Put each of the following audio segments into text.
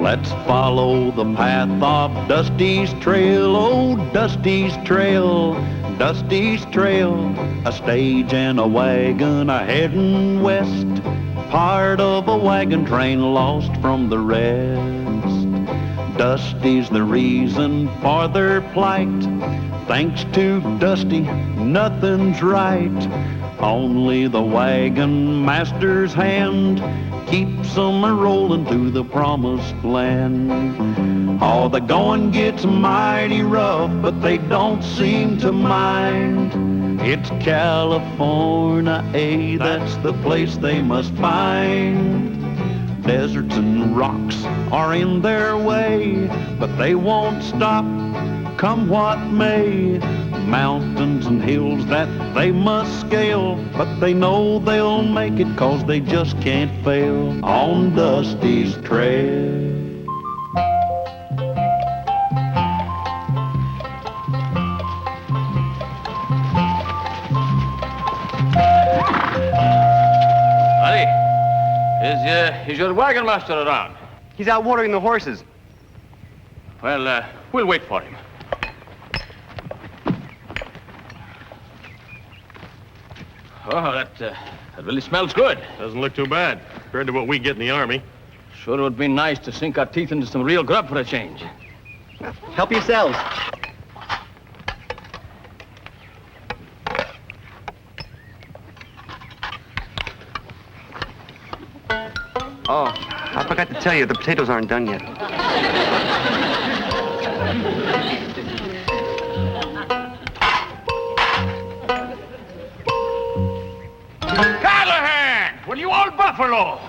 Let's follow the path of Dusty's trail, oh, Dusty's trail, Dusty's trail. A stage and a wagon a heading west, part of a wagon train lost from the rest. Dusty's the reason for their plight. Thanks to Dusty, nothing's right. Only the wagon master's hand keeps them a-rolling to the promised land. Oh, the going gets mighty rough, but they don't seem to mind. It's California, that's the place they must find. Deserts and rocks are in their way, but they won't stop, come what may. Mountains and hills that they must scale, but they know they'll make it 'cause they just can't fail on Dusty's trail. Buddy, is your wagon master around? He's out watering the horses. Well, we'll wait for him. Oh, that really smells good. Doesn't look too bad compared to what we get in the Army. Sure would be nice to sink our teeth into some real grub for a change. Help yourselves. Oh, I forgot to tell you, the potatoes aren't done yet. Callahan! Well, you old buffalo!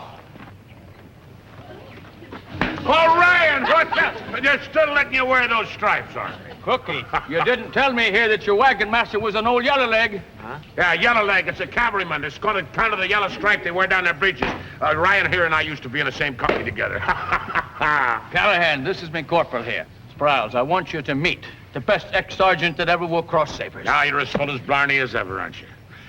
Ryan, what the? They're still letting you wear those stripes, aren't they? Cookie, you didn't tell me here that your wagon master was an old yellow leg. Huh? Yeah, yellow leg. It's a cavalryman. It's got a kind of the yellow stripe they wear down their breeches. Ryan here and I used to be in the same company together. Callahan, this is me corporal here. Sprouse, I want you to meet the best ex-sergeant that ever wore cross sabers. Now you're as full as Blarney as ever, aren't you?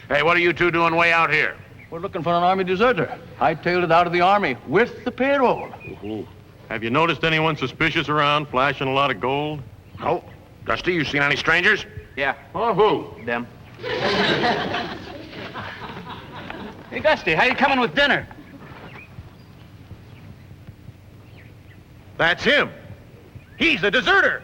Hey, what are you two doing way out here? We're looking for an Army deserter. Hightailed it out of the Army with the payroll. Ooh. Have you noticed anyone suspicious around, flashing a lot of gold? No. Dusty, you seen any strangers? Yeah. Oh, who? Them. Hey, Dusty, how you coming with dinner? That's him. He's a deserter.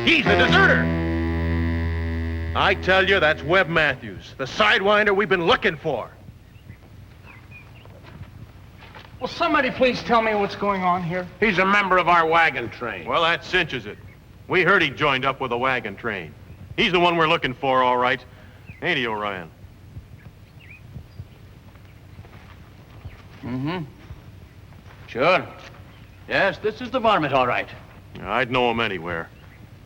He's a deserter. I tell you, that's Webb Matthews, the sidewinder we've been looking for. Will somebody please tell me what's going on here? He's a member of our wagon train. Well, that cinches it. We heard he joined up with a wagon train. He's the one we're looking for, all right. Ain't he, Orion? Mm-hmm. Sure. Yes, this is the varmint, all right. I'd know him anywhere.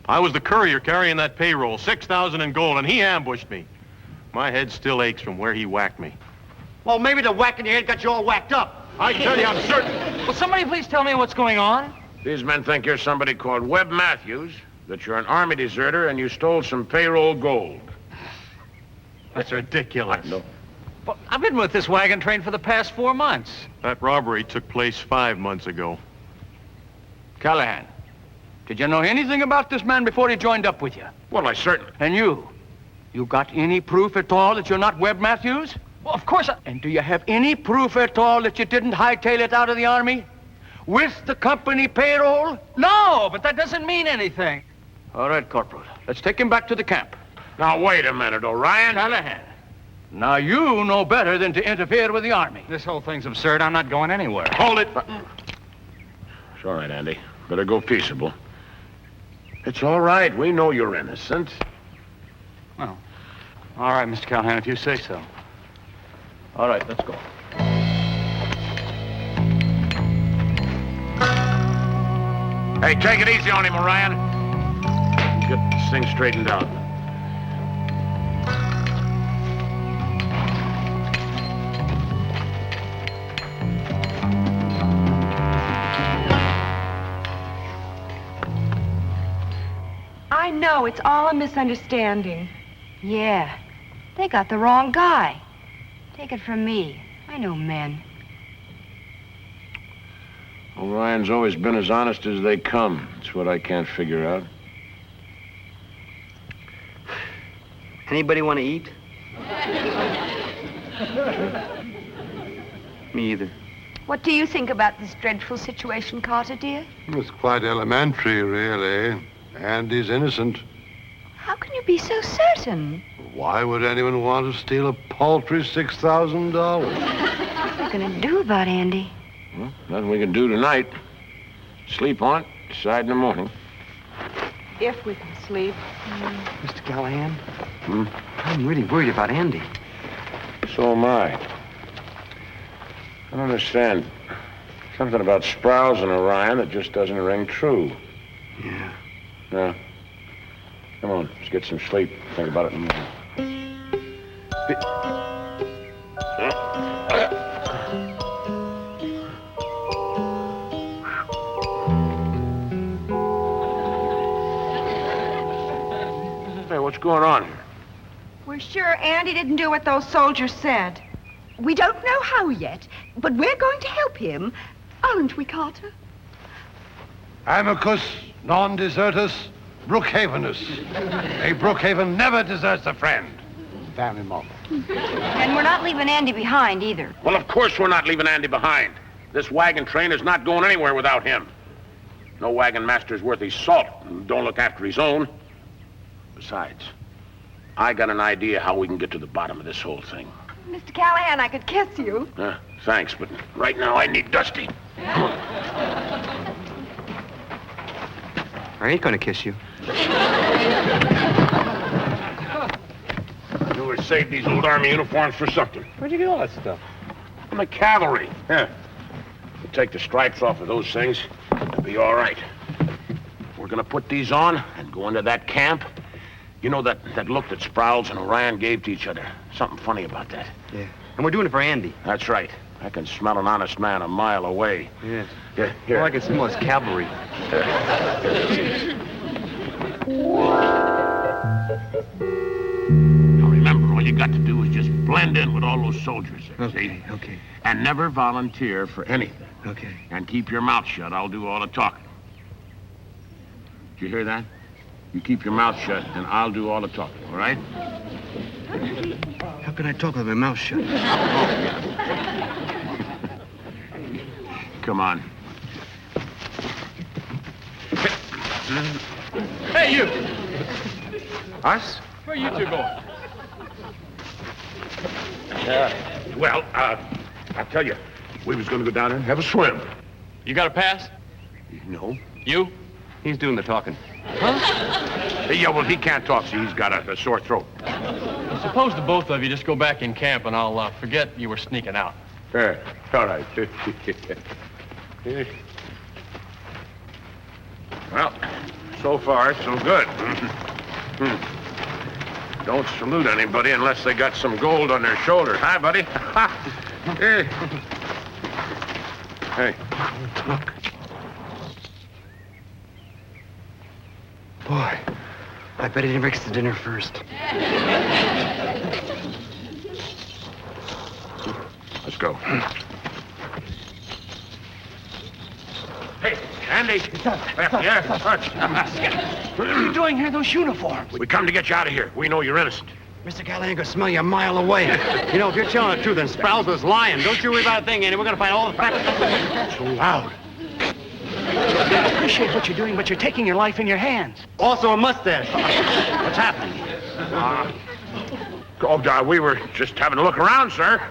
I was the courier carrying that payroll, 6,000 in gold, and he ambushed me. My head still aches from where he whacked me. Well, maybe the whack in your head got you all whacked up. I tell you, I'm certain. Will somebody please tell me what's going on? These men think you're somebody called Webb Matthews, that you're an Army deserter, and you stole some payroll gold. That's ridiculous. No. Well, I've been with this wagon train for the past 4 months. That robbery took place 5 months ago. Callahan, did you know anything about this man before he joined up with you? Well, I certainly... And you got any proof at all that you're not Webb Matthews? Well, of course I... And do you have any proof at all that you didn't hightail it out of the Army? With the company payroll? No, but that doesn't mean anything. All right, Corporal. Let's take him back to the camp. Now, wait a minute, Orion. Callahan, now you know better than to interfere with the Army. This whole thing's absurd. I'm not going anywhere. Hold it. It's all right, Andy. Better go peaceable. It's all right. We know you're innocent. Well, all right, Mr. Callahan, if you say so. All right, let's go. Hey, take it easy on him, Orion. Get this thing straightened out. know. It's all a misunderstanding. Yeah, they got the wrong guy. Take it from me. I know men. Orion's always been as honest as they come. That's what I can't figure out. Anybody want to eat? Me either. What do you think about this dreadful situation, Carter, dear? It's quite elementary, really. Andy's innocent. How can you be so certain? Why would anyone want to steal a paltry $6,000? What are you going to do about Andy? Well, nothing we can do tonight. Sleep on it, decide in the morning. If we can sleep. Mr. Callahan? I'm really worried about Andy. So am I. I don't understand. Something about Sprouse and Orion that just doesn't ring true. Yeah. No. Come on, let's get some sleep. Think about it in the morning. Hey, what's going on here? We're sure Andy didn't do what those soldiers said. We don't know how yet, but we're going to help him. Aren't we, Carter? Amicus non desertus Brookhavenus. A Brookhaven never deserts a friend. Family motto. And we're not leaving Andy behind either. Well, of course we're not leaving Andy behind. This wagon train is not going anywhere without him. No wagon master's worth his salt and don't look after his own. Besides, I got an idea how we can get to the bottom of this whole thing. Mr. Callahan, I could kiss you. Thanks, but right now I need Dusty. I ain't gonna kiss you. I knew we'd save these old army uniforms for something. Where'd you get all that stuff? From the cavalry. Yeah. We'll take the stripes off of those things. It'll be all right. We're gonna put these on and go into that camp. You know that look that Sprouse and Orion gave to each other? Something funny about that. Yeah. And we're doing it for Andy. That's right. I can smell an honest man a mile away. Yeah. Yeah, here. All I can smell is cavalry. Now remember, all you got to do is just blend in with all those soldiers there, see? Okay. And never volunteer for anything. Okay. And keep your mouth shut. I'll do all the talking. Did you hear that? You keep your mouth shut, and I'll do all the talking, all right? How can I talk with my mouth shut? Come on. Hey, you! Us? Where are you two going? Well, I'll tell you, we was going to go down there and have a swim. You got a pass? No. You? He's doing the talking. Yeah, well, he can't talk, see, he's got a sore throat. Suppose the both of you just go back in camp and I'll forget you were sneaking out. Yeah, all right. Well, so far, so good. Don't salute anybody unless they got some gold on their shoulders. Hi, buddy. Hey. Hey, look. Boy, I bet he breaks the dinner first. Let's go. Hey, Andy. Yeah. What are you doing here in those uniforms? We come to get you out of here. We know you're innocent. Mr. Callahan can smell you a mile away. You know, if you're telling the truth, then Sprouse was lying. Don't you worry about a thing, Andy. We're going to find all the facts. So loud. I appreciate what you're doing, but you're taking your life in your hands. Also a mustache. What's happening? We were just having a look around, sir.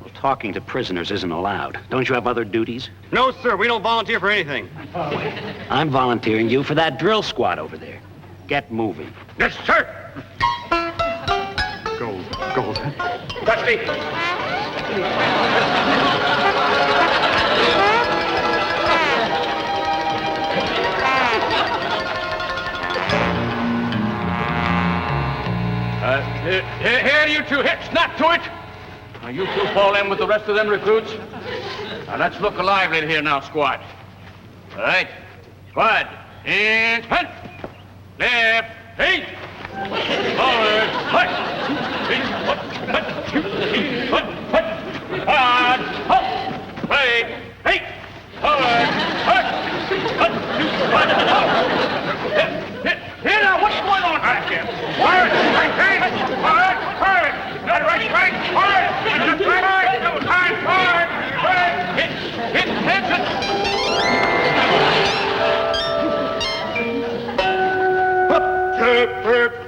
Well, talking to prisoners isn't allowed. Don't you have other duties? No, sir. We don't volunteer for anything. I'm volunteering you for that drill squad over there. Get moving. Yes, sir. Gold. Dusty. Here, you two, hit, snap to it. Now, you two fall in with the rest of them recruits. Now, let's look lively here now, squad. All right, squad, in front. Left. Feet. Forward. Hut. Feet. Hut. Hut. Hut. Hut. Hut. Hut. Break. Feet. Forward. Hut. Hut. Hut. Here now, what's going on back here? Forward. Right. Feet. Forward. Forward. Right. Right. Right. Forward. Right. Right. Time. Forward. Forward. Hit. Hit. Hit.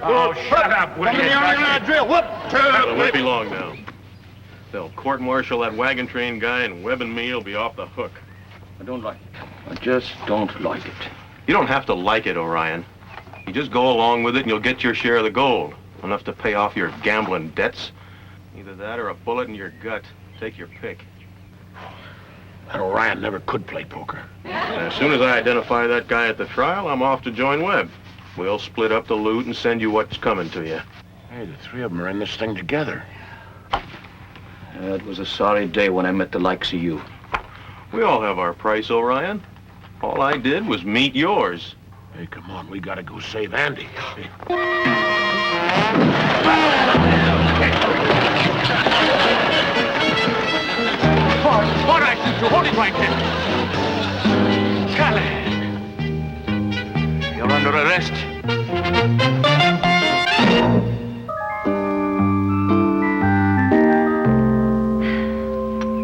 Oh, shut up, will you? Drill. Whoop. It won't be long now. They'll court-martial that wagon train guy, and Webb and me will be off the hook. I don't like it. I just don't like it. You don't have to like it, Orion. You just go along with it, and you'll get your share of the gold. Enough to pay off your gambling debts. Either that or a bullet in your gut. Take your pick. That Orion never could play poker. And as soon as I identify that guy at the trial, I'm off to join Webb. We'll split up the loot and send you what's coming to you. Hey, the three of them are in this thing together. It was a sorry day when I met the likes of you. We all have our price, Orion. All I did was meet yours. Hey, come on, we gotta go save Andy. What I shoot you? Hold it right there. Golly. You're under arrest.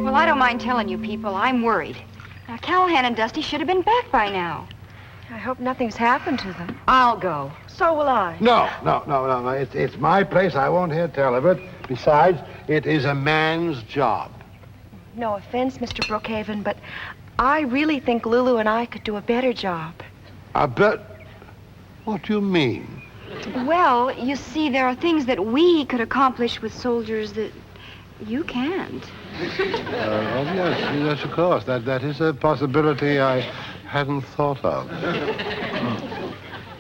Well, I don't mind telling you people, I'm worried. Now, Callahan and Dusty should have been back by now. I hope nothing's happened to them. I'll go. So will I. No. It's my place. I won't hear tell of it. Besides, it is a man's job. No offense, Mr. Brookhaven, but I really think Lulu and I could do a better job. I bet... What do you mean? Well, you see, there are things that we could accomplish with soldiers that you can't. Yes, of course. That is a possibility I hadn't thought of.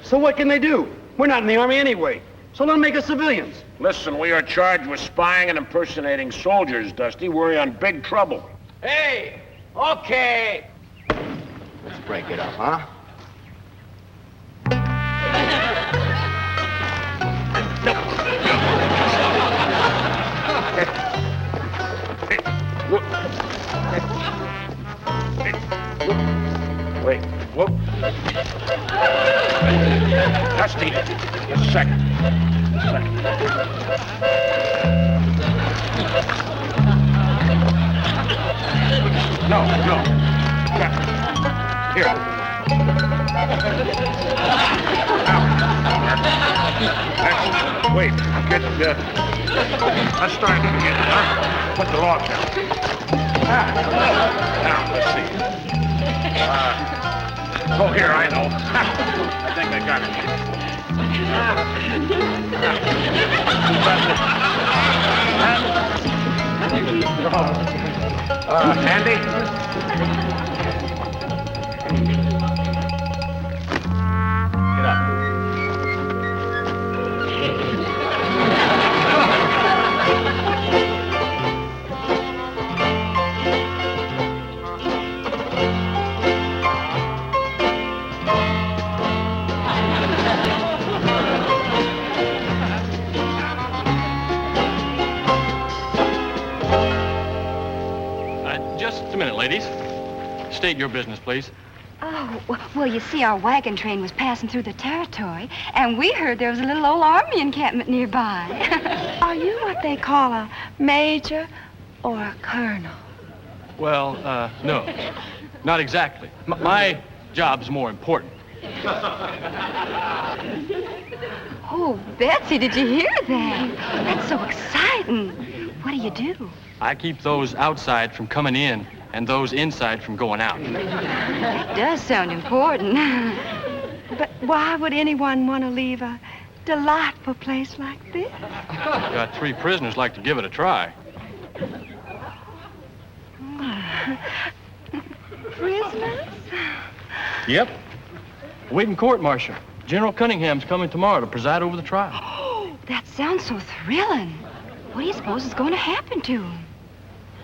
So what can they do? We're not in the Army anyway. So let them make us civilians. Listen, we are charged with spying and impersonating soldiers, Dusty. We're in big trouble. Hey, okay. Let's break it up, huh? Wait, whoop. Dusty, just a second. No. Here. Now. Wait, let's start it again, huh? Put the log down. Now, let's see. Oh, here, I know. I think I got it. Andy? Get up. Just a minute, ladies. State your business, please. Oh, well, you see, our wagon train was passing through the territory, and we heard there was a little old army encampment nearby. Are you what they call a major or a colonel? Well, no. Not exactly. My job's more important. Oh, Betsy, did you hear that? That's so exciting. What do you do? I keep those outside from coming in and those inside from going out. That does sound important. But why would anyone want to leave a delightful place like this? Got 3 prisoners like to give it a try. Prisoners? Yep. Waiting court-martial. General Cunningham's coming tomorrow to preside over the trial. Oh, that sounds so thrilling. What do you suppose is going to happen to him?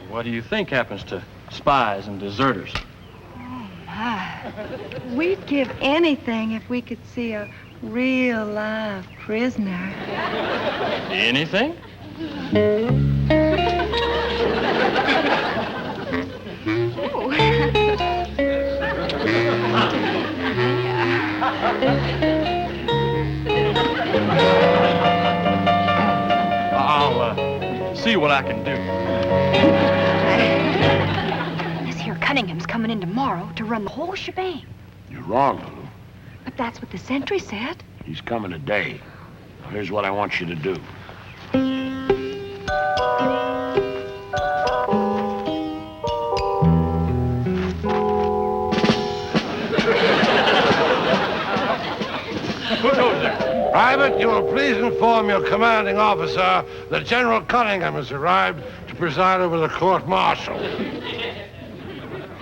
What do you think happens to spies and deserters? Oh, my. We'd give anything if we could see a Real live prisoner. Anything? I'll see what I can do. This here Cunningham's coming in tomorrow to run the whole shebang. You're wrong, Lulu. But that's what the sentry said. He's coming today. Now, here's what I want you to do. Who goes there? Private, you will please inform your commanding officer that General Cunningham has arrived to preside over the court-martial.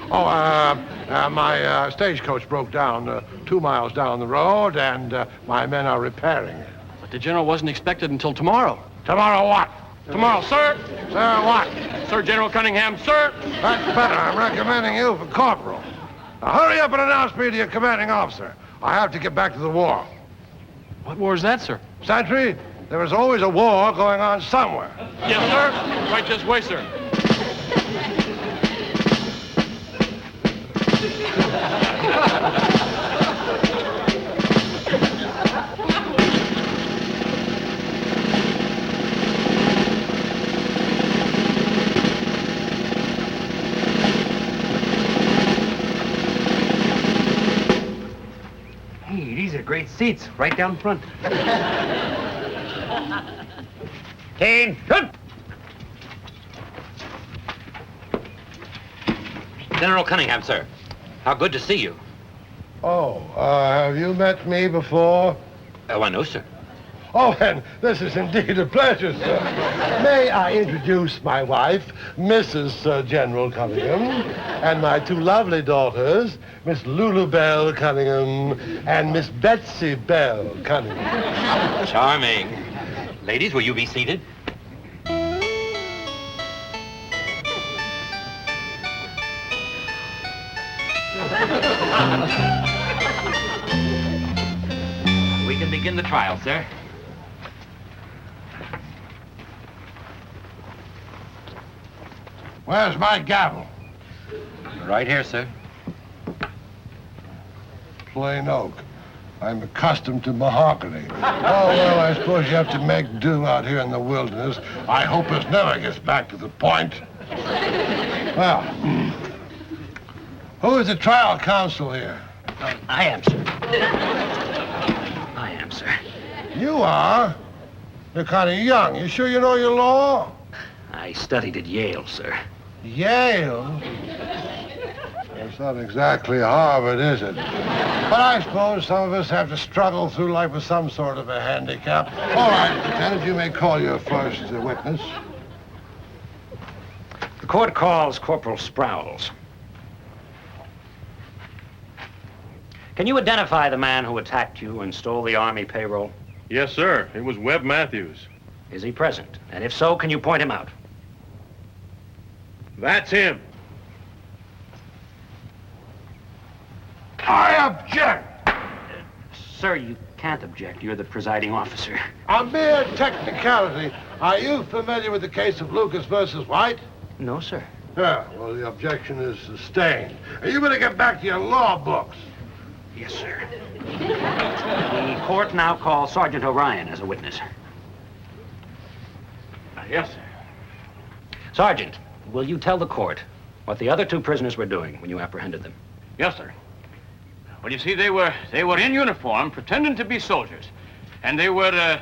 My stagecoach broke down 2 miles down the road, and my men are repairing it. But the general wasn't expected until tomorrow. Tomorrow what? Tomorrow, sir. Sir, what? Sir General Cunningham, sir. That's better. I'm recommending you for corporal. Now, hurry up and announce me to your commanding officer. I have to get back to the war. What war is that, sir? Sentry, there is always a war going on somewhere. Yes, sir. Right this way, sir. Hey, these are great seats, right down front. Kane, good. General Cunningham, sir. How good to see you. Oh, have you met me before? Why, no, sir. Oh, and this is indeed a pleasure, sir. May I introduce my wife, Mrs. General Cunningham, and my 2 lovely daughters, Miss Lulu Bell Cunningham and Miss Betsy Bell Cunningham. Charming. Ladies, will you be seated? We can begin the trial, sir. Where's my gavel? Right here, sir. Plain oak. I'm accustomed to mahogany. Oh, well, I suppose you have to make do out here in the wilderness. I hope this never gets back to the point. Well, who is the trial counsel here? I am, sir. I am, sir. You are? You're kind of young. You sure you know your law? I studied at Yale, sir. Yale? It's not exactly Harvard, is it? But I suppose some of us have to struggle through life with some sort of a handicap. All right, Lieutenant, you may call your first witness. The court calls Corporal Sprouse. Can you identify the man who attacked you and stole the Army payroll? Yes, sir. It was Webb Matthews. Is he present? And if so, can you point him out? That's him. I object! Sir, you can't object. You're the presiding officer. A mere technicality. Are you familiar with the case of Lucas versus White? No, sir. Yeah, well, the objection is sustained. You better get back to your law books. Yes, sir. The court now calls Sergeant Orion as a witness. Yes, sir. Sergeant, will you tell the court what the other 2 prisoners were doing when you apprehended them? Yes, sir. Well, you see, they were in uniform, pretending to be soldiers, and they were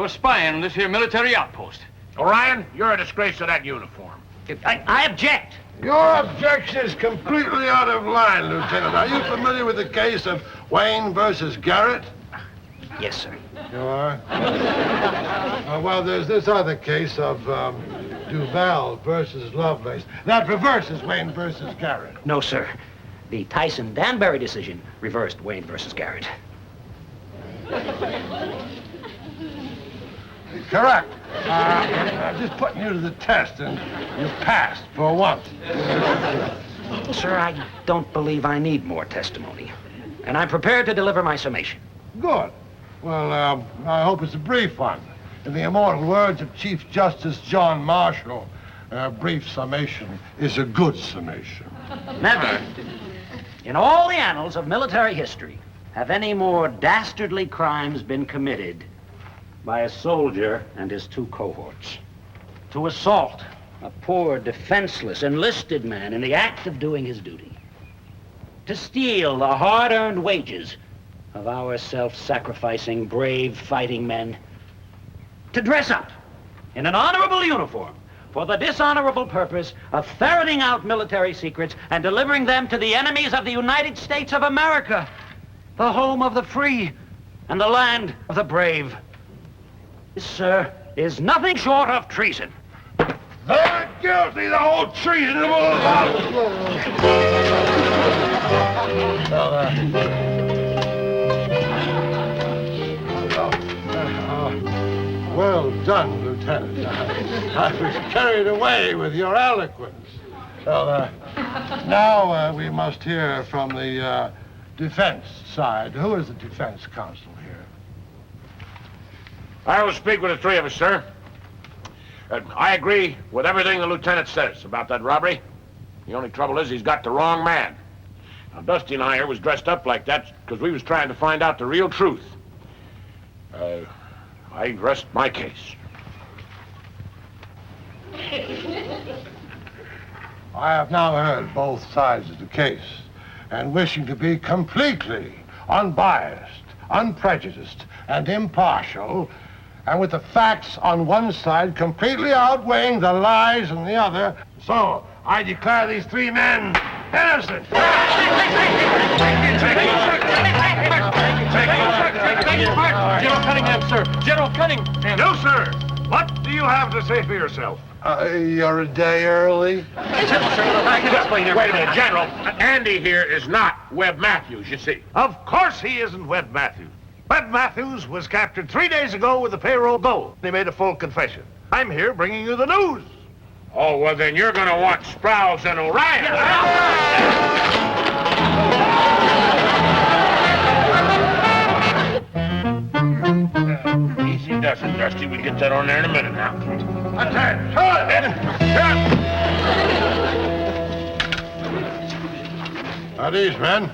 spying on this here military outpost. Orion, you're a disgrace to that uniform. I object. Your objection is completely out of line, Lieutenant. Are you familiar with the case of Wayne versus Garrett? Yes, sir. You are? Well, there's this other case of Duval versus Lovelace. That reverses Wayne versus Garrett. No, sir. The Tyson-Danbury decision reversed Wayne versus Garrett. Correct. I'm just putting you to the test, and you passed for once. Sir, I don't believe I need more testimony. And I'm prepared to deliver my summation. Good. Well, I hope it's a brief one. In the immortal words of Chief Justice John Marshall, a brief summation is a good summation. Never, in all the annals of military history, have any more dastardly crimes been committed by a soldier and his two cohorts. To assault a poor, defenseless, enlisted man in the act of doing his duty. To steal the hard-earned wages of our self-sacrificing, brave fighting men. To dress up in an honorable uniform for the dishonorable purpose of ferreting out military secrets and delivering them to the enemies of the United States of America, the home of the free and the land of the brave. This, sir, is nothing short of treason. They're guilty, the whole treasonable house! Well done, Lieutenant. I was carried away with your eloquence. Now we must hear from the defense side. Who is the defense counsel here? I will speak with the three of us, sir. I agree with everything the lieutenant says about that robbery. The only trouble is he's got the wrong man. Now, Dusty and I here was dressed up like that because we was trying to find out the real truth. I rest my case. I have now heard both sides of the case, and wishing to be completely unbiased, unprejudiced, and impartial, and with the facts on one side completely outweighing the lies on the other, so I declare these three men innocent. General Cunningham, sir. General Cunningham. You, sir, what do you have to say for yourself? You're a day early. I can explain everything. Wait a minute, General. Andy here is not Webb Matthews, you see. Of course he isn't Webb Matthews. Webb Matthews was captured 3 days ago with the payroll gold. He made a full confession. I'm here bringing you the news. Oh, well, then you're going to want Sprouse and Orion. Easy does it, Dusty. We get that on there in a minute now. Attack! At ease, men.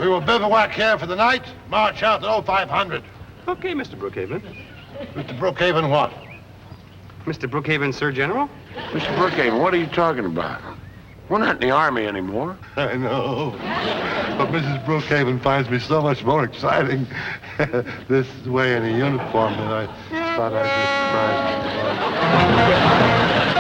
We will bivouac here for the night, march out at 0500. Okay, Mr. Brookhaven. Mr. Brookhaven, what? Mr. Brookhaven, Sir General? Mr. Brookhaven, what are you talking about? We're not in the Army anymore. I know. But Mrs. Brookhaven finds me so much more exciting this way in a uniform than I thought I'd be surprised.